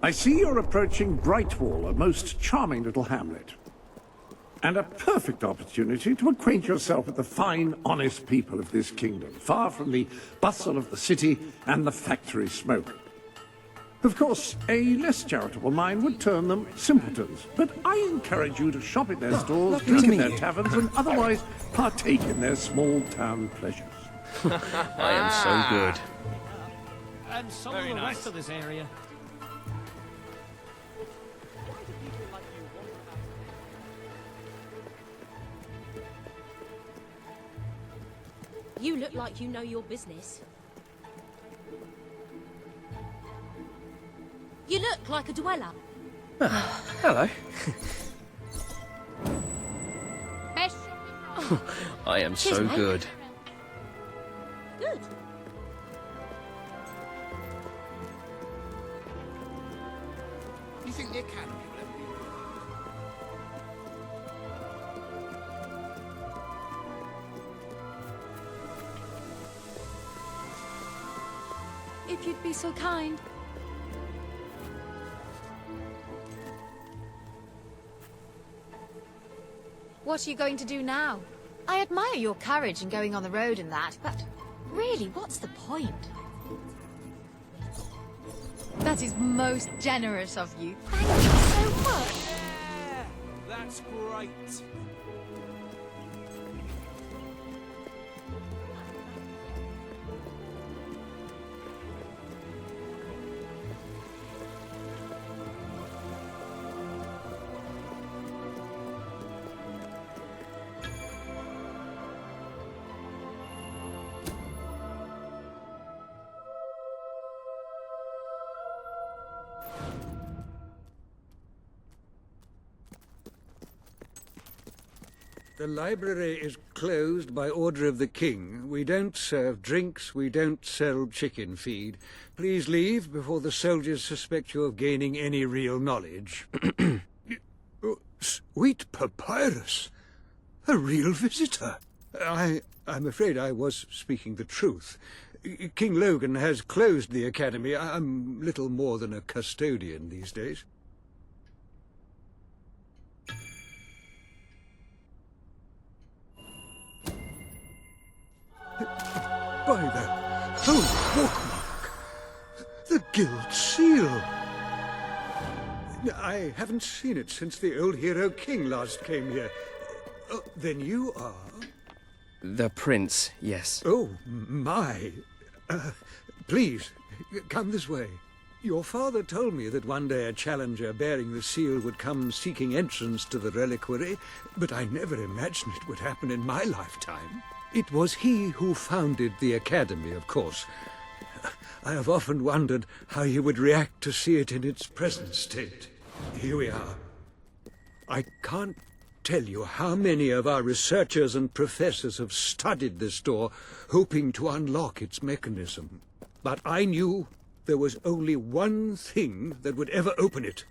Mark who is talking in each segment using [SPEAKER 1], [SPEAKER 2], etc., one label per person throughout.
[SPEAKER 1] I see you're approaching Brightwall, a most charming little hamlet. And a perfect opportunity to acquaint yourself with the fine, honest people of this kingdom, far from the bustle of the city and the factory smoke. Of course, a less charitable mind would term them simpletons, but I encourage you to shop at their stores, drink in their taverns, and otherwise partake in their small-town pleasures.
[SPEAKER 2] I am so good.
[SPEAKER 3] And so are the rest of this area.
[SPEAKER 4] You look like you know your business. You look like a dweller.
[SPEAKER 2] Hello.
[SPEAKER 4] Best.
[SPEAKER 2] I am
[SPEAKER 4] Cheers,
[SPEAKER 2] so
[SPEAKER 4] mate.
[SPEAKER 2] good.
[SPEAKER 4] Good.
[SPEAKER 5] You think the Academy will ever be...
[SPEAKER 4] If you'd be so kind.
[SPEAKER 6] What are you going to do now? I admire your courage in going on the road and that, but really, what's the point? That is most generous of you. Thank you so much.
[SPEAKER 3] Yeah, that's great.
[SPEAKER 7] The library is closed by order of the king. We don't serve drinks, we don't sell chicken feed. Please leave before the soldiers suspect you of gaining any real knowledge. Oh, sweet papyrus! A real visitor! I'm afraid I was speaking the truth. King Logan has closed the academy. I'm little more than a custodian these days. By the holy bookmark! The Guild Seal! I haven't seen it since the old hero king last came here. Oh, then you are...
[SPEAKER 2] The prince, yes.
[SPEAKER 7] Oh, my. Please, come this way. Your father told me that one day a challenger bearing the seal would come seeking entrance to the Reliquary, but I never imagined it would happen in my lifetime. It was he who founded the Academy, of course. I have often wondered how he would react to see it in its present state. Here we are. I can't tell you how many of our researchers and professors have studied this door, hoping to unlock its mechanism. But I knew there was only one thing that would ever open it.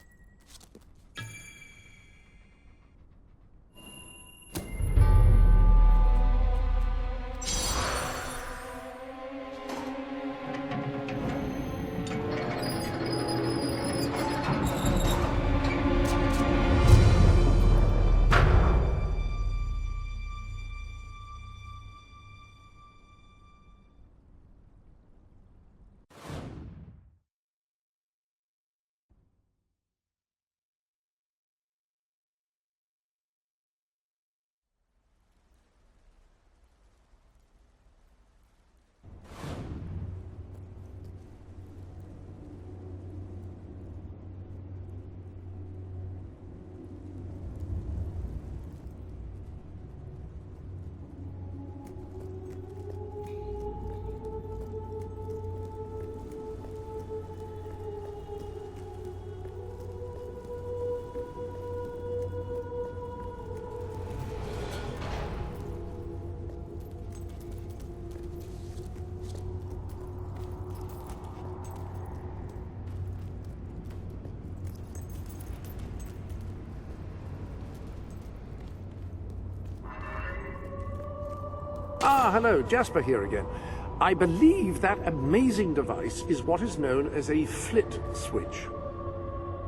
[SPEAKER 1] Ah, hello, Jasper here again. I believe that amazing device is what is known as a flit switch.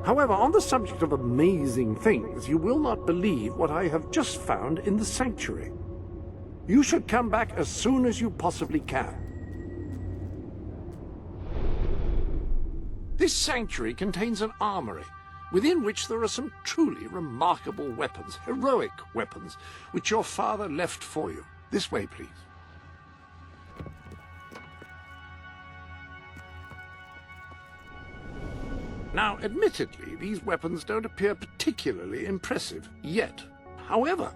[SPEAKER 1] However, on the subject of amazing things, you will not believe what I have just found in the sanctuary. You should come back as soon as you possibly can. This sanctuary contains an armory, within which there are some truly remarkable weapons, heroic weapons, which your father left for you. This way, please. Now, admittedly, these weapons don't appear particularly impressive yet. However,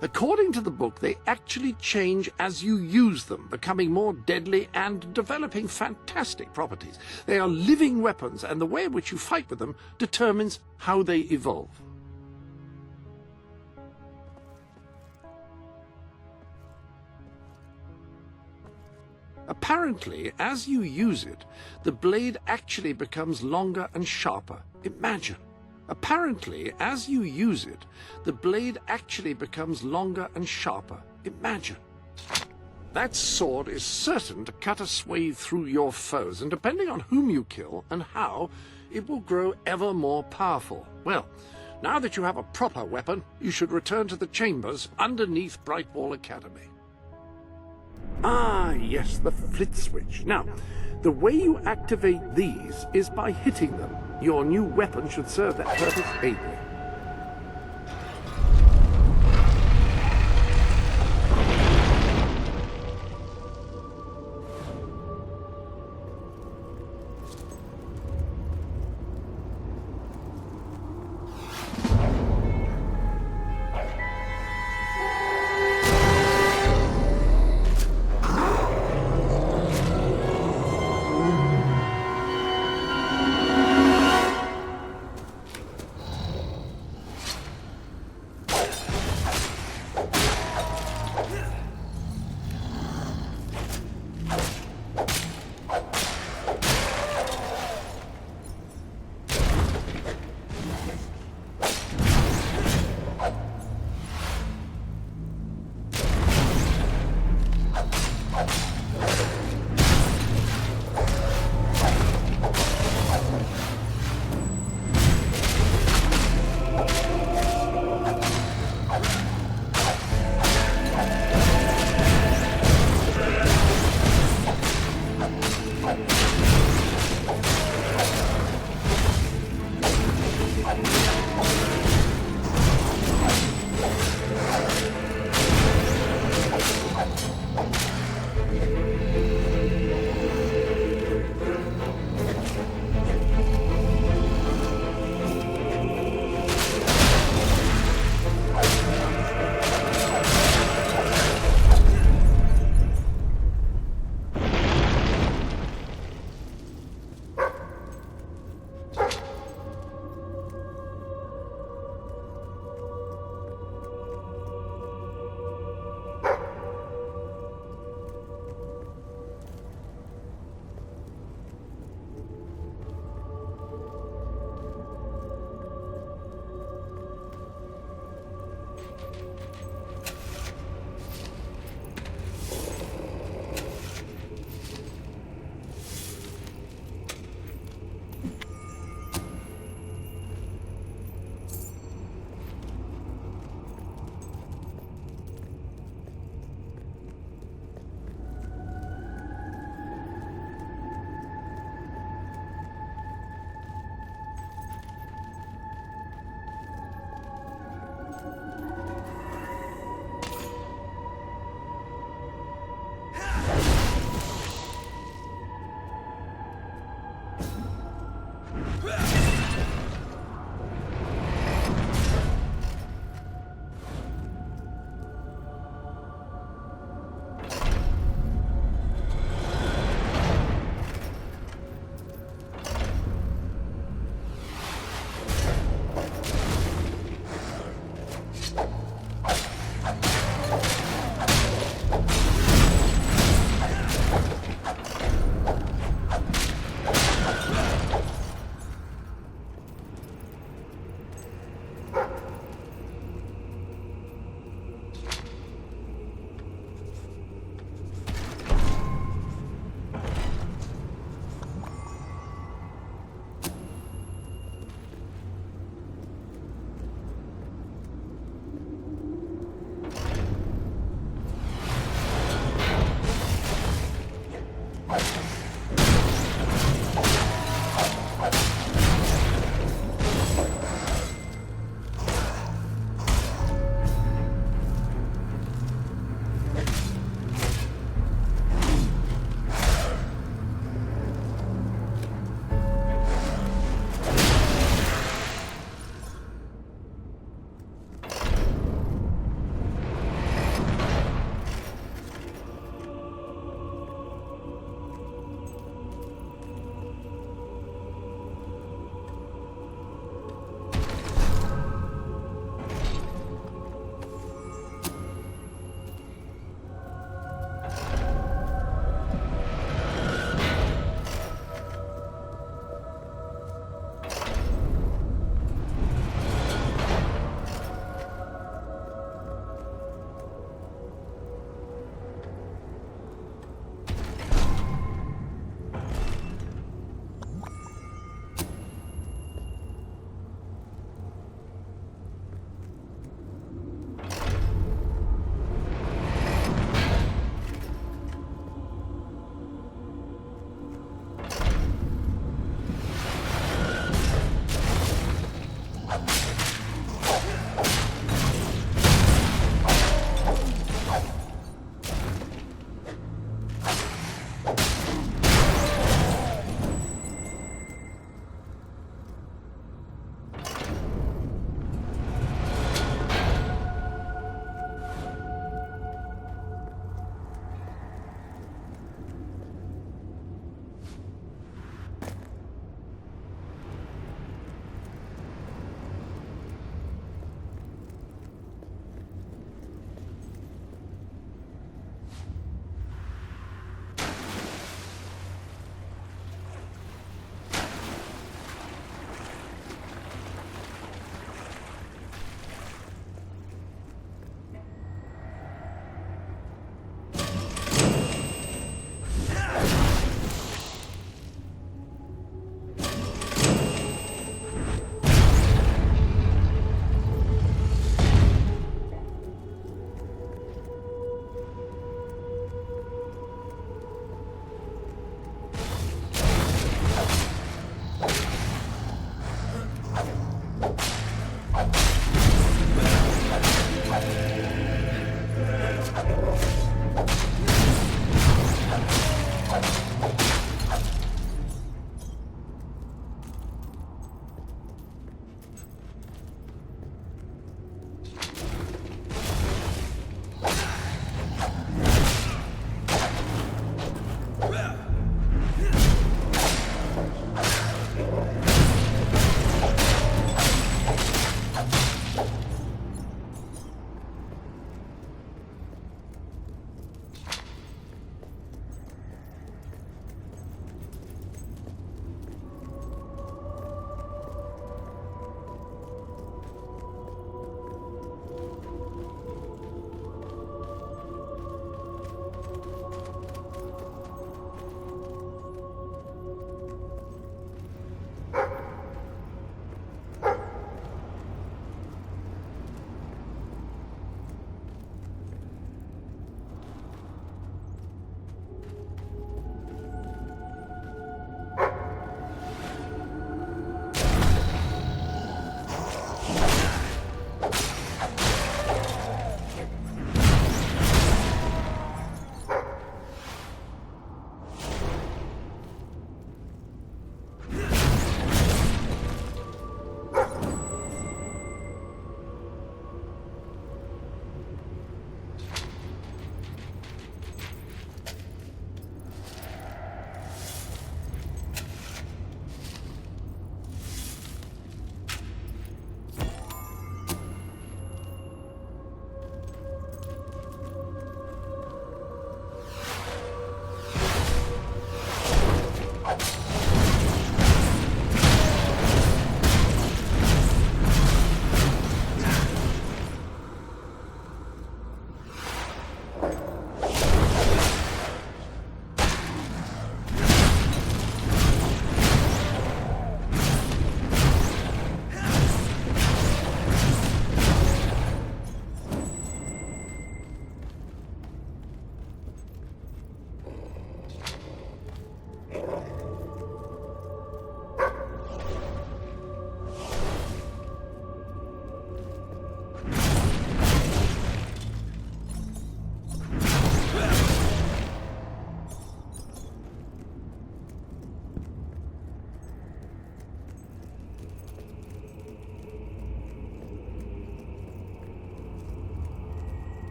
[SPEAKER 1] according to the book, they actually change as you use them, becoming more deadly and developing fantastic properties. They are living weapons, and the way in which you fight with them determines how they evolve. Apparently, as you use it, the blade actually becomes longer and sharper. Imagine. Apparently, as you use it, the blade actually becomes longer and sharper. Imagine. That sword is certain to cut a swathe through your foes, and depending on whom you kill and how, it will grow ever more powerful. Well, now that you have a proper weapon, you should return to the chambers underneath Brightwall Academy. Ah, yes, the flit switch. Now, the way you activate these is by hitting them. Your new weapon should serve that purpose ably.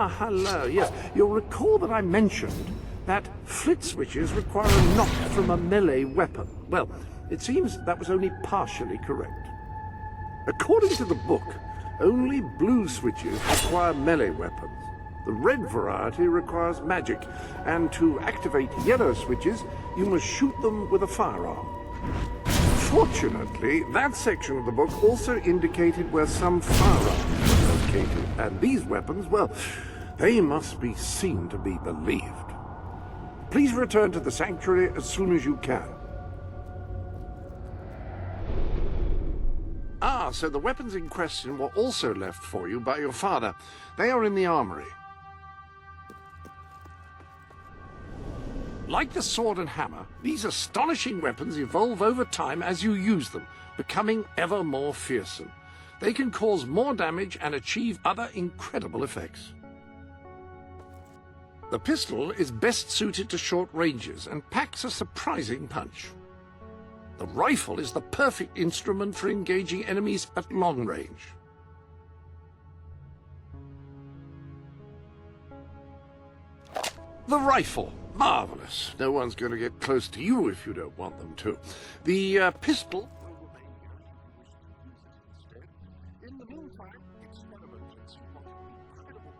[SPEAKER 1] Ah, hello. Yes, you'll recall that I mentioned that flit switches require a knock from a melee weapon. Well, it seems that was only partially correct. According to the book, only blue switches require melee weapons. The red variety requires magic, and to activate yellow switches, you must shoot them with a firearm. Fortunately, that section of the book also indicated where some firearms were located, and these weapons, well, they must be seen to be believed. Please return to the sanctuary as soon as you can. Ah, so the weapons in question were also left for you by your father. They are in the armory. Like the sword and hammer, these astonishing weapons evolve over time as you use them, becoming ever more fearsome. They can cause more damage and achieve other incredible effects. The pistol is best suited to short ranges and packs a surprising punch. The rifle is the perfect instrument for engaging enemies at long range. The rifle. Marvelous. No one's going to get close to you if you don't want them to. The pistol will remain instead. In the meantime, experiments on incredible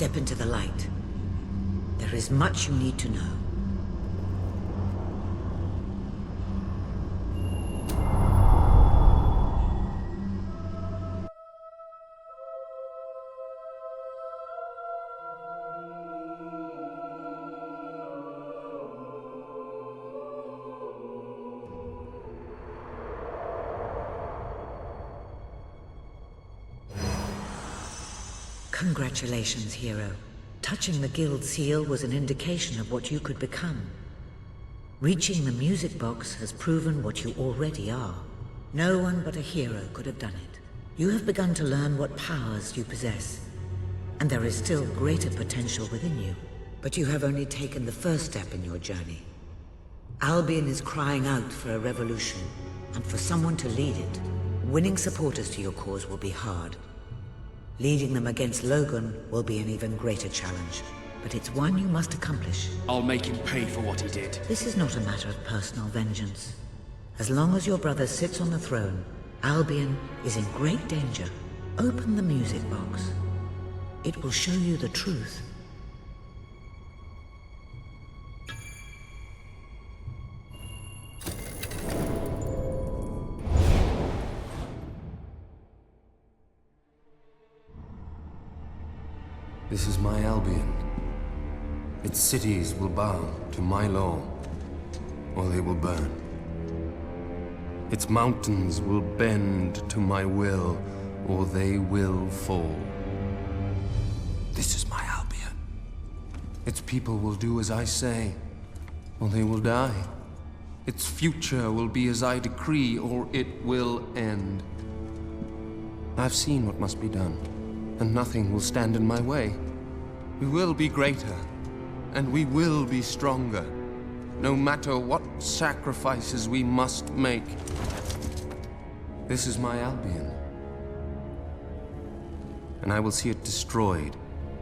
[SPEAKER 8] step into the light. There is much you need to know. Congratulations, hero. Touching the guild seal was an indication of what you could become. Reaching the music box has proven what you already are. No one but a hero could have done it. You have begun to learn what powers you possess, and there is still greater potential within you. But you have only taken the first step in your journey. Albion is crying out for a revolution, and for someone to lead it. Winning supporters to your cause will be hard. Leading them against Logan will be an even greater challenge, but it's one you must accomplish.
[SPEAKER 2] I'll make him pay for what he did.
[SPEAKER 8] This is not a matter of personal vengeance. As long as your brother sits on the throne, Albion is in great danger. Open the music box. It will show you the truth.
[SPEAKER 9] This is my Albion. Its cities will bow to my law, or they will burn. Its mountains will bend to my will, or they will fall. This is my Albion. Its people will do as I say, or they will die. Its future will be as I decree, or it will end. I've seen what must be done, and nothing will stand in my way. We will be greater, and we will be stronger, no matter what sacrifices we must make. This is my Albion, and I will see it destroyed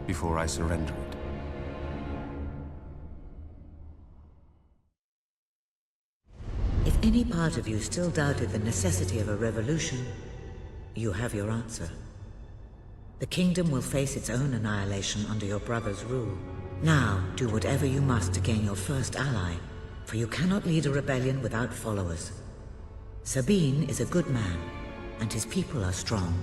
[SPEAKER 9] before I surrender it.
[SPEAKER 8] If any part of you still doubted the necessity of a revolution, you have your answer. The kingdom will face its own annihilation under your brother's rule. Now, do whatever you must to gain your first ally, for you cannot lead a rebellion without followers. Sabine is a good man, and his people are strong.